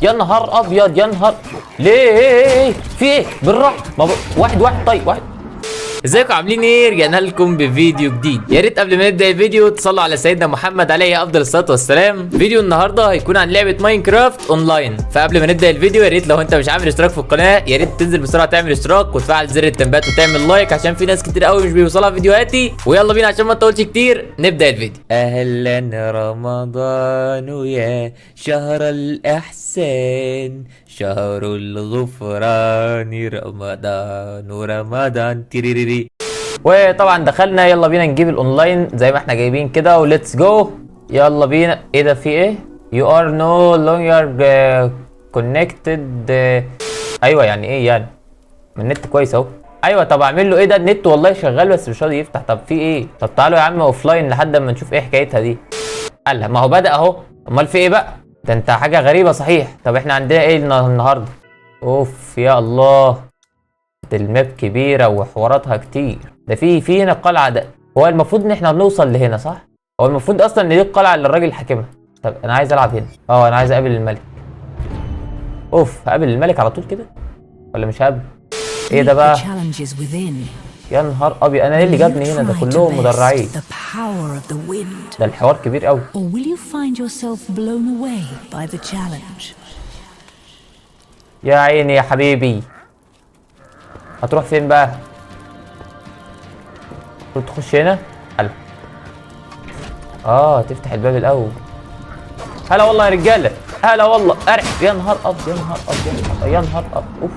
يا نهار ابيض، يا نهار. ليه في ايه؟ بالراحه، واحد واحد، طيب واحد. ازيكم عاملين ايه؟ رجعنا لكم بفيديو جديد. يا ريت قبل ما نبدا الفيديو تصلوا على سيدنا محمد عليه افضل الصلاه والسلام. فيديو النهارده هيكون عن لعبه ماينكرافت اونلاين. فقبل ما نبدا الفيديو يا ريت لو انت مش عامل اشتراك في القناه يا ريت تنزل بسرعه تعمل اشتراك وتفعل زر التنبيهات وتعمل لايك عشان في ناس كتير قوي مش بيوصلها فيديوهاتي. ويلا بينا عشان ما نطولش كتير نبدا الفيديو. اهلا رمضان يا شهر الاحسان، شهر الغفران، رمضان تيريري. وطبعا دخلنا، يلا بينا نجيب الاونلاين زي ما احنا جايبين كده، وليتس جو. يلا بينا. ايه ده؟ في ايه؟ you are no longer connected. ايوه يعني ايه يعني؟ من النت كويس اهو. ايوه طب اعمل له ايه ده؟ النت والله شغال بس مش راضي يفتح. طب في ايه؟ طب تعالوا يا عم اوفلاين لحد اما نشوف ايه حكايتها دي. قال ما هو بدأ اهو، امال في ايه بقى؟ ده انت حاجه غريبه صحيح. طب احنا عندنا ايه النهارده؟ اوف يا الله، ده الماب كبيره وحواراتها كتير. ده في هنا قلعه. ده هو المفروض ان احنا نوصل لهنا صح؟ هو المفروض اصلا ان دي القلعه اللي الراجل حاكمها. طب انا عايز العب هنا. انا عايز اقابل الملك. اوف، هقابل الملك على طول كده ولا مش هقابل؟ ايه ده بقى؟ يا نهار ابيض، انا ايه اللي جابني هنا؟ ده كلهم مدرعين. ده الحوار كبير قوي. يا عيني يا حبيبي، هتروح فين بقى؟ تخش هنا. حلو. تفتح الباب الاول. هلا والله يا رجاله، هلا والله. ارح. يا نهار ابيض، يا نهار ابيض، يا نهار ابيض. اوف،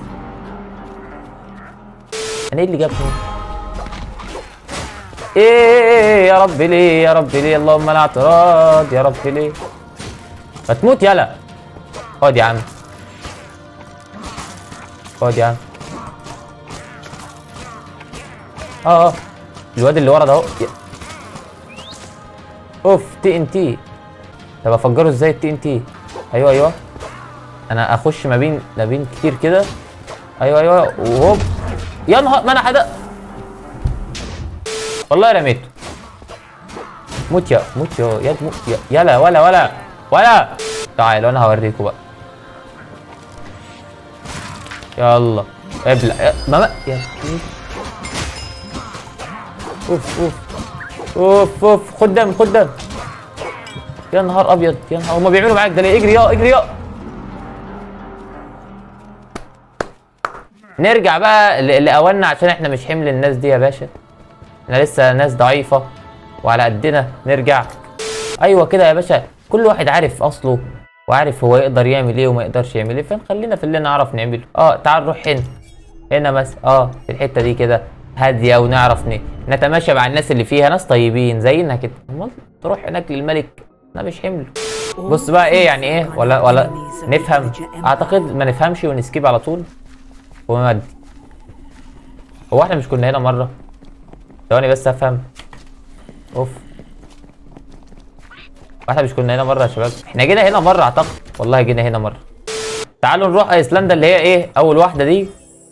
انا ايه اللي جابني؟ ايه يا رب ليه؟ يا رب ليه؟ اللهم لا اعتراض. يا رب ليه؟ هتموت يلا. اقعد يا عم، اقعد يا عم. الواد اللي ورا ده اهو. اوف، تي ان تي. طب افجره ازاي التي ان تي؟ ايوه انا اخش ما بين كتير كده. ايوه وهوب. يا نهار، ما انا حدا والله رميته. موت يا يا موت يا يلا. ولا تعالوا انا هوريكم بقى. يلا ابلع ماما يا اوف. خد دم. يا نهار ابيض، يا نهار. هما بيعملوا معاك ده ليه؟ اجري يا. نرجع بقى لاولنا عشان احنا مش حمل الناس دي يا باشا. احنا لسه ناس ضعيفه وعلى قدنا. نرجع. ايوه كده يا باشا، كل واحد عارف اصله وعارف هو يقدر يعمل ايه وما يقدرش يعمل ايه، فنخلينا في اللي نعرف نعمله. تعال نروح هنا مثلا في الحته دي كده هاديه، ونعرف نتماشى مع الناس اللي فيها، ناس طيبين زينا كده. امال تروح هناك للملك؟ انا مش حمله. بص بقى ايه يعني ايه، ولا نفهم؟ اعتقد ما نفهمش ونسكيب على طول ومادي. هو احنا مش كنا هنا مره؟ ثواني بس افهم. اوف، احنا مش كنا هنا مره يا شباب؟ احنا جينا هنا مره اعتقد، والله جينا هنا مره. تعالوا نروح ايسلندا اللي هي ايه اول واحده دي،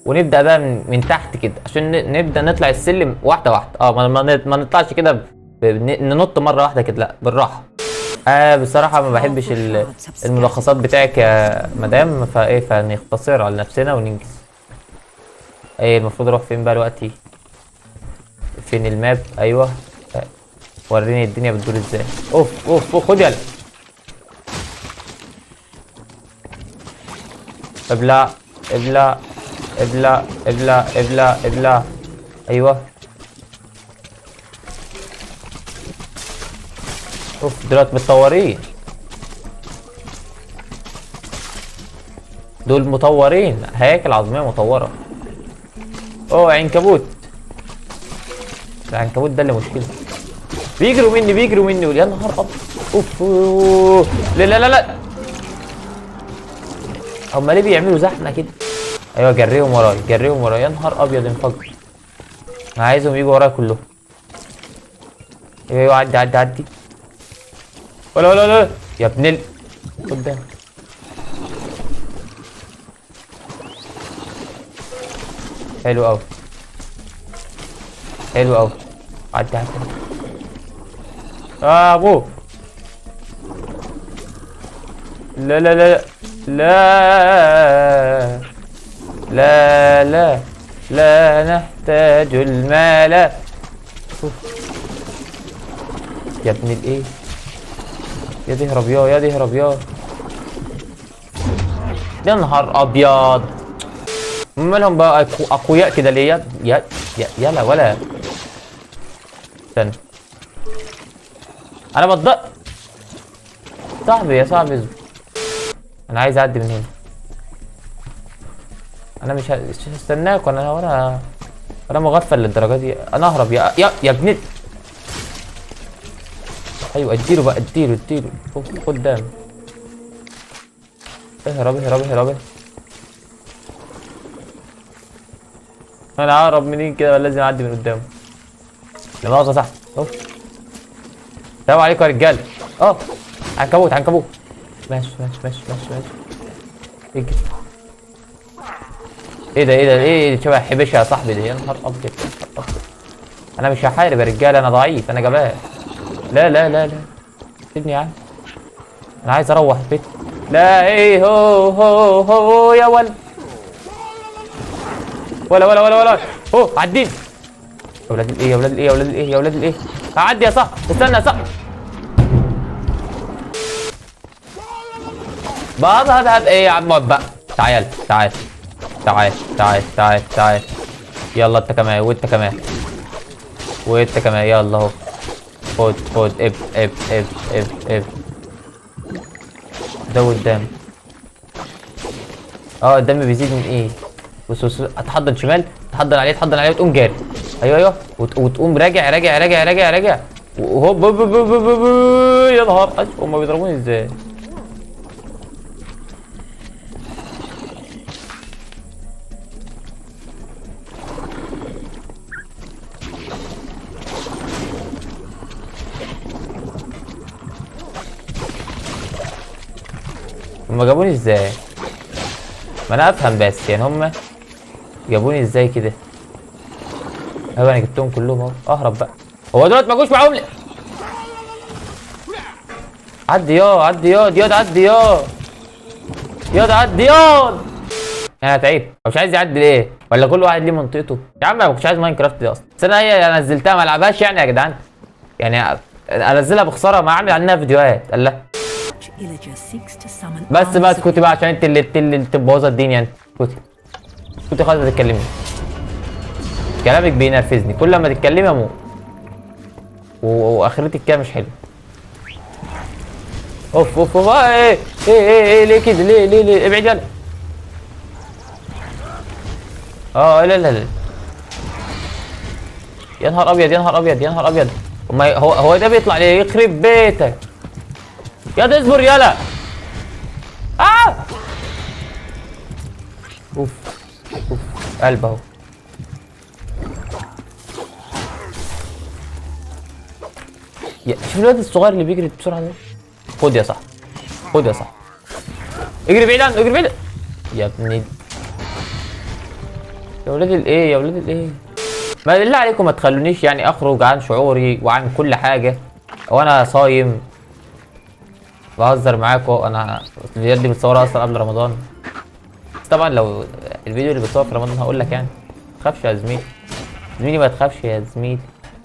ونبدا بقى من تحت كده عشان نبدا نطلع السلم واحده واحده. ما نطلعش كده ننط مره واحده كده، لا بالراحه. بصراحه ما بحبش الملخصات بتاعك يا مدام، فنختصر على نفسنا وننجز. المفروض اروح فين بقى دلوقتي؟ فين الماب؟ ايوه وريني الدنيا بتدور ازاي. اوف خد يلا. ابلع. ايوه. اوف، دلوقتي متطورين. دول مطورين، هياكل عظميه مطوره. عنكبوت. العنكبوت ده اللي مشكله. بيجروا مني. يا نهار ابيض. اوف. لا هما ليه بيعملوا زحمه كده؟ ايوه جريهم ورايا. يا نهار ابيض انفجر. انا عايزهم يجوا ورايا كلهم. ايوه عدي. ولا يا ابن قدام. حلو قوي. عدي. ابوه. لا لا لا لا لا نحتاج المال. يا ابن الايه، يا دي اهرب يا دي اهرب يا نهار ابيض. مالهم بقى اقوياء كده ليه؟ يلا ولا استنى انا بتضق. صاحبي يا صاحبي اصبر، انا عايز اعدي من هنا. انا مش هستناك وانا مغفل للدرجه دي. انا اهرب يا ابن. ايوه اديله بقى، اديله قدام. اهرب. انا ههرب منين كده؟ لازم اعدي من قدامه. لا مؤاخذة صح. السلام عليكم يا رجاله. عنكبوت. ماشي. ايه ده ايه شبه حبيشه يا صاحبي دي؟ يا نهار ابيض. انا مش هحارب يا رجاله، انا ضعيف، انا جبان. لا سيبني يا عم، انا عايز اروح البيت. لا ايه هو يا ولد. ولا عديني يا ولاد الايه. هعدي يا صاحبي، استنى يا صاحبي. هذا ايه يا عم بقى. تعال يلا انت كمان وانت كمان يلا اهو. خد اب ده قدام. الدم بيزيد من ايه؟ بص اتحضن شمال، تحضن عليه وتقوم جاري. ايوه وتقوم راجع. وهوب يا نهار اسود، هما بيضربوني ازاي؟ هما جابوني ازاي؟ ما انا افهم بس يعني هما جابوني ازاي كده؟ انا جبتهم كلهم اهو. اهرب بقى. هو دولت ما جوش معاهم ليه؟ عدي ياض. انا تعبت. مش عايز يعدي ليه؟ ولا كل واحد ليه منطقته؟ يا عم انا ما كنتش عايز ماينكرافت دي اصلا، بس انا نزلتها ما العبهاش يعني يا جدعان. يعني انزلها بخساره، ما اعمل عنها فيديوهات. قال لا بس اسكتي بقى عشان انت اللي تبوظ الدنيا. انت اسكتي خالص، ما تتكلمي. كلامك بينرفزني، كل ما تتكلمي اموت. واخرتك كده مش حلو. اوف ايه ليه كده؟ ليه ابعد يلا. لا يا نهار ابيض. هو ده بيطلع ليه؟ يخرب بيتك يا ده. اصبر يلا. اوف قلب اهو. شوف الواد الصغير اللي بيجري بسرعه ده. خد يا صاحبي. اجري بعيد يا ابني. يا ولاد الايه. ما بالله عليكم ما تخلونيش يعني اخرج عن شعوري وعن كل حاجه وانا صايم. بهزر معاكم. انا الفيديوهات دي متصوره اصلا قبل رمضان، بس طبعا لو الفيديو اللي بتصور في رمضان هقول لك يعني ما تخافش يا زميلي ما تخافش يا زميلي.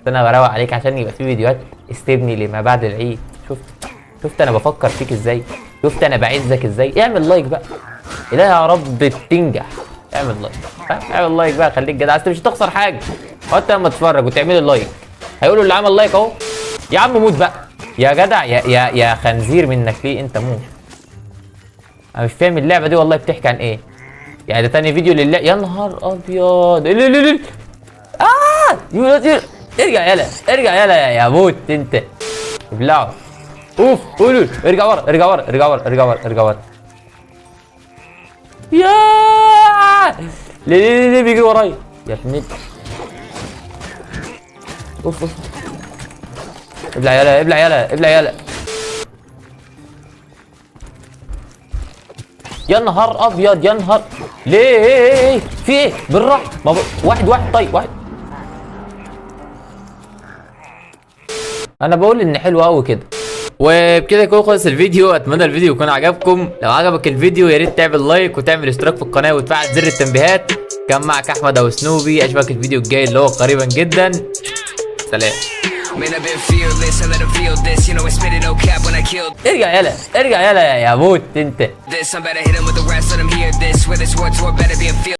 انا بروق عليك عشان يبقى في فيديوهات استبني لما بعد العيد. شفت انا بفكر فيك ازاي؟ شفت انا بعزك ازاي؟ اعمل لايك بقى. اله يا رب تنجح. اعمل لايك بقى، خليك جدع. انت مش هتخسر حاجه. وانت لما تتفرج وتعمل اللايك هيقولوا اللي عمل لايك اهو. يا عم موت بقى يا جدع. يا خنزير منك ليه انت موت. انا مش فاهم اللعبه دي والله بتحكي عن ايه. يعني ده تاني فيديو لله. يا نهار ابيض. ارجع يلا يا موت انت. ابلعه. اوف قولوا ارجع ورا. ليه بيجي ورايا يا ابني؟ اوف ابلع يلا. يا نهار ابيض. ليه في ايه؟ بالراحه. واحد طيب. انا بقول ان حلو قوي كده. وبكده يكون خلص الفيديو. اتمنى الفيديو يكون عجبكم. لو عجبك الفيديو يا ريت تعمل لايك وتعمل اشتراك في القناه وتفعل زر التنبيهات. كان معك احمد او سنوبي، اشوفك الفيديو الجاي اللي هو قريبا جدا. سلام. ارجع يلا ارجع يلا يا موت انت.